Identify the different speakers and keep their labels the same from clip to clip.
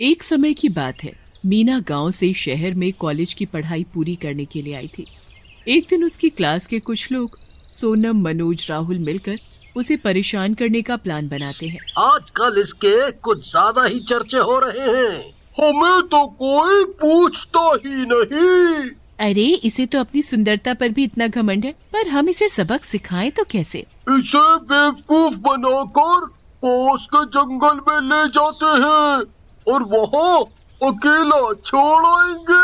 Speaker 1: एक समय की बात है। मीना गांव से शहर में कॉलेज की पढ़ाई पूरी करने के लिए आई थी। एक दिन उसकी क्लास के कुछ लोग सोनम, मनोज, राहुल मिलकर उसे परेशान करने का प्लान बनाते हैं।
Speaker 2: आजकल इसके कुछ ज्यादा ही चर्चे हो रहे हैं। हमें तो कोई पूछता ही नहीं।
Speaker 1: अरे, इसे तो अपनी सुंदरता पर भी इतना घमंड है, पर हम इसे सबक सिखाएं तो कैसे?
Speaker 2: इसे बेवकूफ बनाकर पास के जंगल में ले जाते हैं और वहाँ अकेला छोड़ आएंगे।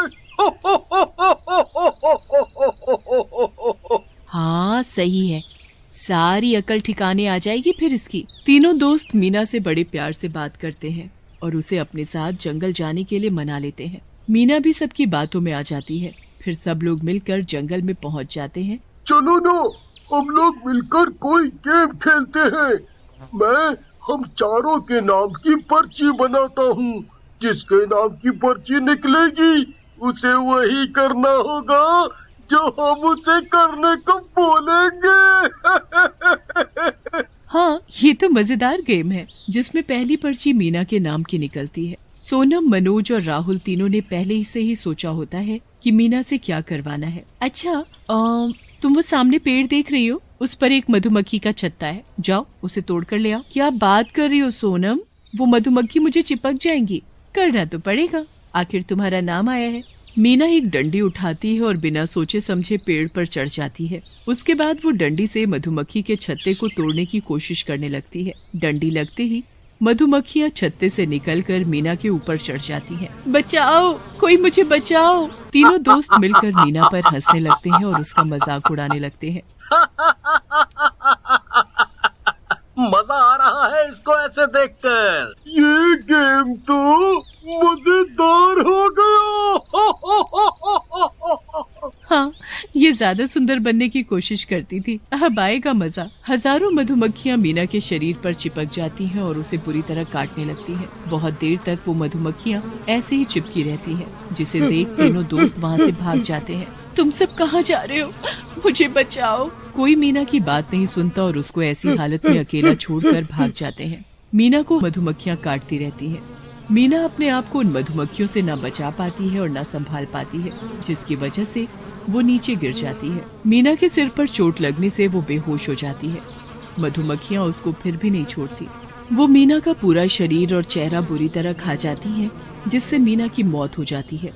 Speaker 1: हाँ, सही है। सारी अकल ठिकाने आ जाएगी फिर इसकी। तीनों दोस्त मीना से बड़े प्यार से बात करते हैं और उसे अपने साथ जंगल जाने के लिए मना लेते हैं। मीना भी सबकी बातों में आ जाती है। फिर सब लोग मिलकर जंगल में पहुंच जाते हैं।
Speaker 2: चलो ना, हम लोग मिलकर कोई गेम खेलते हैं। हम चारों के नाम की पर्ची बनाता हूँ। जिसके नाम की पर्ची निकलेगी उसे वही करना होगा जो हम उसे करने को बोलेंगे।
Speaker 1: हाँ, ये तो मजेदार गेम है जिसमें पहली पर्ची मीना के नाम की निकलती है। सोनम, मनोज और राहुल तीनों ने पहले ही से ही सोचा होता है कि मीना से क्या करवाना है। अच्छा, तुम वो सामने पेड़ देख रही हो, उस पर एक मधुमक्खी का छत्ता है, जाओ उसे तोड़ कर ले आओ। क्या बात कर रही हो सोनम? वो मधुमक्खी मुझे चिपक जाएंगी। करना तो पड़ेगा, आखिर तुम्हारा नाम आया है। मीना एक डंडी उठाती है और बिना सोचे समझे पेड़ पर चढ़ जाती है। उसके बाद वो डंडी से मधुमक्खी के छत्ते को तोड़ने की कोशिश करने लगती है। डंडी लगते ही मधुमक्खियाँ छत्ते से निकलकर मीना के ऊपर चढ़ जाती हैं। बचाओ, कोई मुझे बचाओ। तीनों दोस्त मिलकर मीना पर हंसने लगते हैं और उसका मजाक उड़ाने लगते हैं।
Speaker 2: मजा आ रहा है इसको ऐसे देखकर। ये गेम तो मजेदार हो गया।
Speaker 1: हाँ, ये ज्यादा सुंदर बनने की कोशिश करती थी। अब आएगा मजा। हजारों मधुमक्खियाँ मीना के शरीर पर चिपक जाती हैं और उसे बुरी तरह काटने लगती हैं। बहुत देर तक वो मधुमक्खियाँ ऐसे ही चिपकी रहती हैं, जिसे देख तीनों दोस्त वहाँ से भाग जाते हैं। तुम सब कहाँ जा रहे हो? मुझे बचाओ। कोई मीना की बात नहीं सुनता और उसको ऐसी हालत में अकेला छोड़कर भाग जाते हैं। मीना को मधुमक्खियाँ काटती रहती हैं। मीना अपने आप को उन मधुमक्खियों से न बचा पाती है और न संभाल पाती है, जिसकी वजह से वो नीचे गिर जाती है। मीना के सिर पर चोट लगने से वो बेहोश हो जाती है। मधुमक्खियाँ उसको फिर भी नहीं छोड़ती। वो मीना का पूरा शरीर और चेहरा बुरी तरह खा जाती हैं, जिससे मीना की मौत हो जाती है।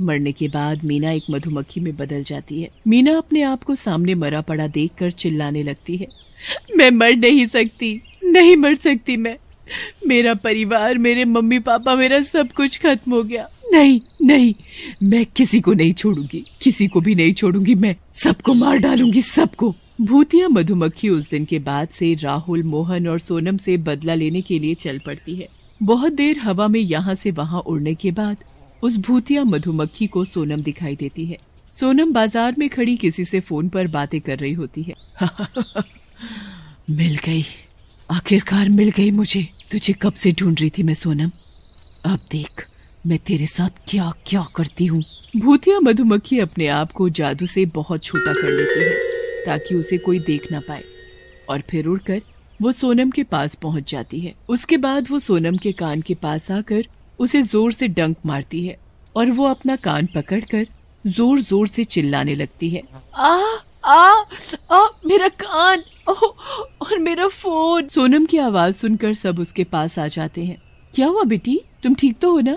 Speaker 1: मरने के बाद मीना एक मधुमक्खी में बदल जाती है। मीना अपने आप को सामने मरा पड़ा देखकर चिल्लाने लगती है, मैं मर नहीं सकती, नहीं मर सकती मैं। मेरा परिवार, मेरे मम्मी पापा, मेरा सब कुछ खत्म हो गया। नहीं नहीं, मैं किसी को नहीं छोड़ूंगी, किसी को भी नहीं छोड़ूंगी। मैं सबको मार डालूंगी, सबको। भूतिया मधुमक्खी उस दिन के बाद से राहुल, मोहन और सोनम से बदला लेने के लिए चल पड़ती है। बहुत देर हवा में यहाँ से वहाँ उड़ने के बाद उस भूतिया मधुमक्खी को सोनम दिखाई देती है। सोनम बाजार में खड़ी किसी से फोन पर बातें कर रही होती है। मिल गई, आखिरकार मिल गई मुझे। तुझे कब से ढूंढ रही थी मैं सोनम। अब देख मैं तेरे साथ क्या क्या करती हूँ। भूतिया मधुमक्खी अपने आप को जादू से बहुत छोटा कर लेती है ताकि उसे कोई देख ना पाए, और फिर उड़कर वो सोनम के पास पहुंच जाती है। उसके बाद वो सोनम के कान के पास आकर उसे जोर से डंक मारती है और वो अपना कान पकड़कर जोर जोर से चिल्लाने लगती है, आ आ आ मेरा कान, और मेरा फोन। सोनम की आवाज सुनकर सब उसके पास आ जाते हैं। क्या हुआ बेटी, तुम ठीक तो हो ना?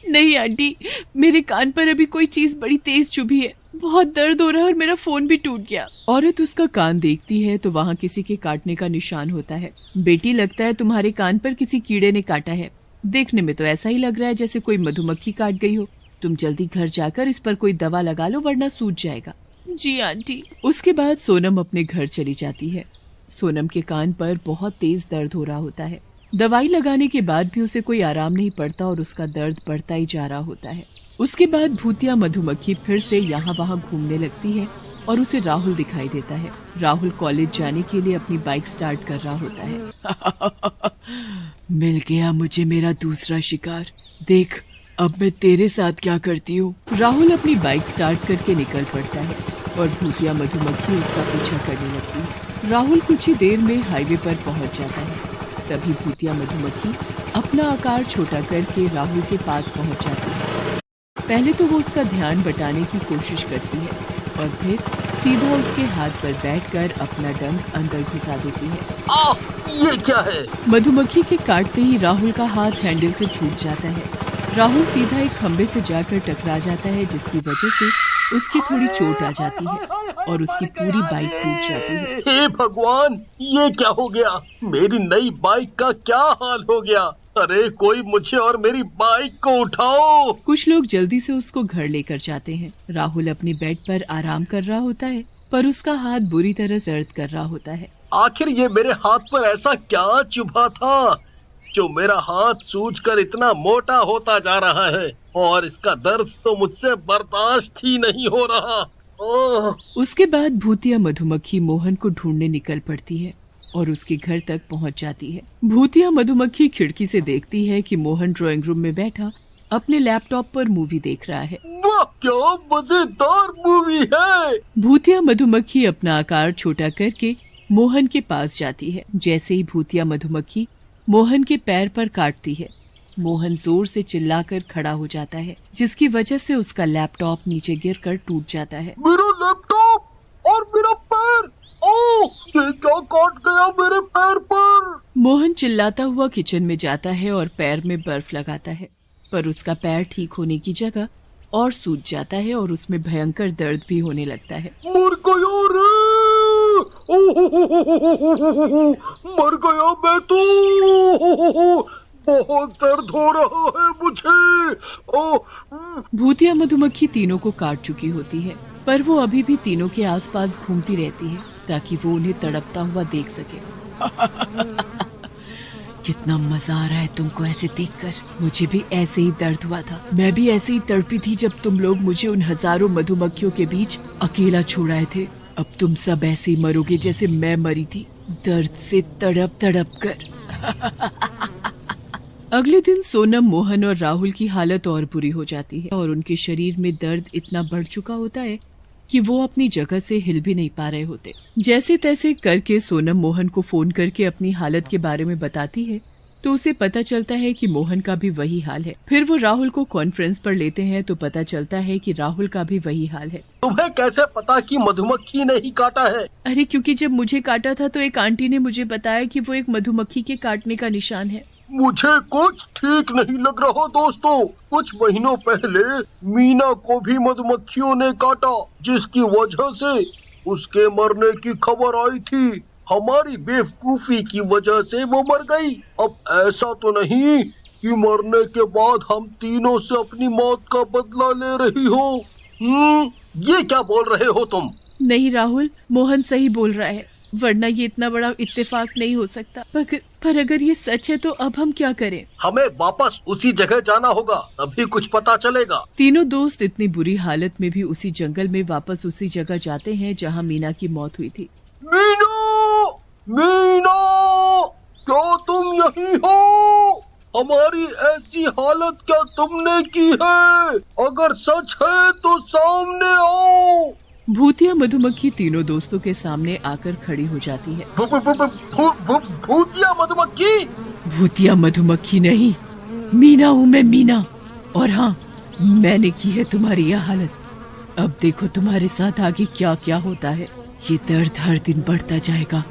Speaker 1: नहीं आंटी, मेरे कान पर अभी कोई चीज बड़ी तेज चुभी है, बहुत दर्द हो रहा है और मेरा फोन भी टूट गया। औरत उसका कान देखती है तो वहाँ किसी के काटने का निशान होता है। बेटी, लगता है तुम्हारे कान पर किसी कीड़े ने काटा है। देखने में तो ऐसा ही लग रहा है जैसे कोई मधुमक्खी काट गई हो। तुम जल्दी घर जाकर इस पर कोई दवा लगा लो वरना सूज जाएगा। जी आंटी। उसके बाद सोनम अपने घर चली जाती है। सोनम के कान पर बहुत तेज दर्द हो रहा होता है। दवाई लगाने के बाद भी उसे कोई आराम नहीं पड़ता और उसका दर्द बढ़ता ही जा रहा होता है। उसके बाद भूतिया मधुमक्खी फिर से यहाँ वहाँ घूमने लगती है और उसे राहुल दिखाई देता है। राहुल कॉलेज जाने के लिए अपनी बाइक स्टार्ट कर रहा होता है। मिल गया मुझे मेरा दूसरा शिकार, देख अब मैं तेरे साथ क्या करती हूँ। राहुल अपनी बाइक स्टार्ट करके निकल पड़ता है और भूतिया मधुमक्खी उसका पीछा करने लगती है। राहुल कुछ ही देर में हाईवे पर पहुँच जाता है। तभी भूतिया मधुमक्खी अपना आकार छोटा करके राहुल के पास पहुंच जाती है। पहले तो वो उसका ध्यान बटाने की कोशिश करती है और फिर सीधा उसके हाथ पर बैठकर अपना डंक अंदर घुसा देती है।
Speaker 2: ये क्या है?
Speaker 1: मधुमक्खी के काटते ही राहुल का हाथ हैंडल से छूट जाता है। राहुल सीधा एक खंबे से जाकर टकरा जाता है, जिसकी वजह से उसकी थोड़ी चोट आ जाती है और उसकी पूरी बाइक टूट जाती है।
Speaker 2: हे भगवान, ये क्या हो गया? मेरी नई बाइक का क्या हाल हो गया? अरे कोई मुझे और मेरी बाइक को उठाओ।
Speaker 1: कुछ लोग जल्दी से उसको घर लेकर जाते हैं। राहुल अपनी बेड पर आराम कर रहा होता है, पर उसका हाथ बुरी तरह दर्द कर रहा होता है।
Speaker 2: आखिर ये मेरे हाथ पर ऐसा क्या चुभा था जो मेरा हाथ सूजकर इतना मोटा होता जा रहा है, और इसका दर्द तो मुझसे बर्दाश्त ही नहीं हो रहा।
Speaker 1: उसके बाद भूतिया मधुमक्खी मोहन को ढूंढने निकल पड़ती है और उसके घर तक पहुंच जाती है। भूतिया मधुमक्खी खिड़की से देखती है कि मोहन ड्राइंग रूम में बैठा अपने लैपटॉप पर मूवी देख रहा है।
Speaker 2: वाह, क्या मजेदार मूवी है।
Speaker 1: भूतिया मधुमक्खी अपना आकार छोटा करके मोहन के पास जाती है। जैसे ही भूतिया मधुमक्खी मोहन के पैर पर काटती है, मोहन जोर से चिल्लाकर खड़ा हो जाता है, जिसकी वजह से उसका लैपटॉप नीचे गिरकर टूट जाता है।
Speaker 2: मेरा लैपटॉप और मेरा पैर! ओह, ये क्या काट गया मेरे पैर पर?
Speaker 1: मोहन चिल्लाता हुआ किचन में जाता है और पैर में बर्फ लगाता है, पर उसका पैर ठीक होने की जगह और सूज जाता है और उसमें भयंकर दर्द भी होने लगता है।
Speaker 2: मर गया रे! मर गया मैं तो! बहुत दर्द हो रहा है मुझे।
Speaker 1: भूतिया मधुमक्खी तीनों को काट चुकी होती है, पर वो अभी भी तीनों के आसपास घूमती रहती है ताकि वो उन्हें तड़पता हुआ देख सके। कितना मजा आ रहा है तुमको ऐसे देखकर। मुझे भी ऐसे ही दर्द हुआ था। मैं भी ऐसे ही तड़पी थी जब तुम लोग मुझे उन हजारों मधुमक्खियों के बीच अकेला छोड़ आए थे। अब तुम सब ऐसे ही मरोगे जैसे मैं मरी थी, दर्द से तड़प तड़प कर। अगले दिन सोनम, मोहन और राहुल की हालत और बुरी हो जाती है और उनके शरीर में दर्द इतना बढ़ चुका होता है कि वो अपनी जगह से हिल भी नहीं पा रहे होते। जैसे तैसे करके सोनम मोहन को फोन करके अपनी हालत के बारे में बताती है, तो उसे पता चलता है कि मोहन का भी वही हाल है। फिर वो राहुल को कॉन्फ्रेंस पर लेते हैं तो पता चलता है कि राहुल का भी वही हाल है।
Speaker 2: तुम्हें कैसे पता कि मधुमक्खी ने ही काटा है?
Speaker 1: अरे क्योंकि जब मुझे काटा था तो एक आंटी ने मुझे बताया कि वो एक मधुमक्खी के काटने का निशान है।
Speaker 2: मुझे कुछ ठीक नहीं लग रहा दोस्तों। कुछ महीनों पहले मीना को भी मधुमक्खियों ने काटा, जिसकी वजह से उसके मरने की खबर आई थी। हमारी बेवकूफी की वजह से वो मर गई। अब ऐसा तो नहीं कि मरने के बाद हम तीनों से अपनी मौत का बदला ले रही हो? ये क्या बोल रहे हो तुम?
Speaker 1: नहीं राहुल, मोहन सही बोल रहा है, वरना ये इतना बड़ा इत्तेफाक नहीं हो सकता। पर अगर ये सच है तो अब हम क्या करें?
Speaker 2: हमें वापस उसी जगह जाना होगा, तभी कुछ पता चलेगा।
Speaker 1: तीनों दोस्त इतनी बुरी हालत में भी उसी जंगल में वापस उसी जगह जाते हैं जहाँ मीना की मौत हुई थी।
Speaker 2: मीना! मीना! क्या तुम यही हो? हमारी ऐसी हालत क्या तुमने की है? अगर सच है तो सामने आओ।
Speaker 1: भूतिया मधुमक्खी तीनों दोस्तों के सामने आकर खड़ी हो जाती है।
Speaker 2: भूतिया मधुमक्खी?
Speaker 1: भूतिया मधुमक्खी नहीं, मीना हूँ मैं, मीना। और हाँ, मैंने की है तुम्हारी यह हालत। अब देखो तुम्हारे साथ आगे क्या क्या होता है। ये दर्द हर दिन बढ़ता जाएगा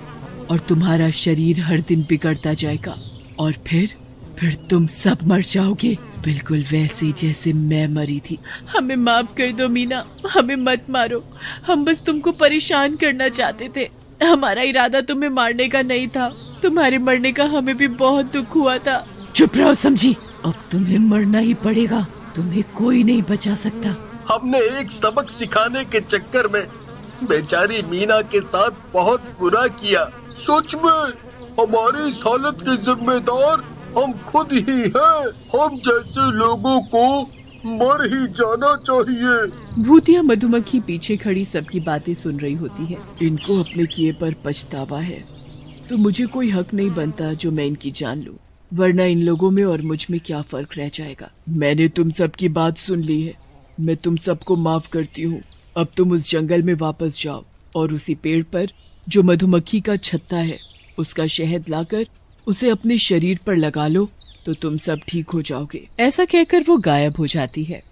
Speaker 1: और तुम्हारा शरीर हर दिन बिगड़ता जाएगा और फिर तुम सब मर जाओगे, बिल्कुल वैसे जैसे मैं मरी थी। हमें माफ कर दो मीना, हमें मत मारो। हम बस तुमको परेशान करना चाहते थे। हमारा इरादा तुम्हें मारने का नहीं था। तुम्हारे मरने का हमें भी बहुत दुख हुआ था। चुप रहो समझी, अब तुम्हें मरना ही पड़ेगा। तुम्हें कोई नहीं बचा सकता।
Speaker 2: हमने एक सबक सिखाने के चक्कर में बेचारी मीना के साथ बहुत बुरा किया। सच में हमारी इस हालत के जिम्मेदार हम खुद ही हैं। हम जैसे लोगों को मर ही जाना चाहिए।
Speaker 1: भूतिया मधुमक्खी पीछे खड़ी सबकी बातें सुन रही होती है। इनको अपने किए पर पछतावा है, तो मुझे कोई हक नहीं बनता जो मैं इनकी जान लूं, वरना इन लोगों में और मुझ में क्या फर्क रह जाएगा। मैंने तुम सबकी बात सुन ली है, मैं तुम सबको माफ करती हूँ। अब तुम उस जंगल में वापस जाओ और उसी पेड़ पर जो मधुमक्खी का छत्ता है उसका शहद लाकर उसे अपने शरीर पर लगा लो तो तुम सब ठीक हो जाओगे। ऐसा कहकर वो गायब हो जाती है।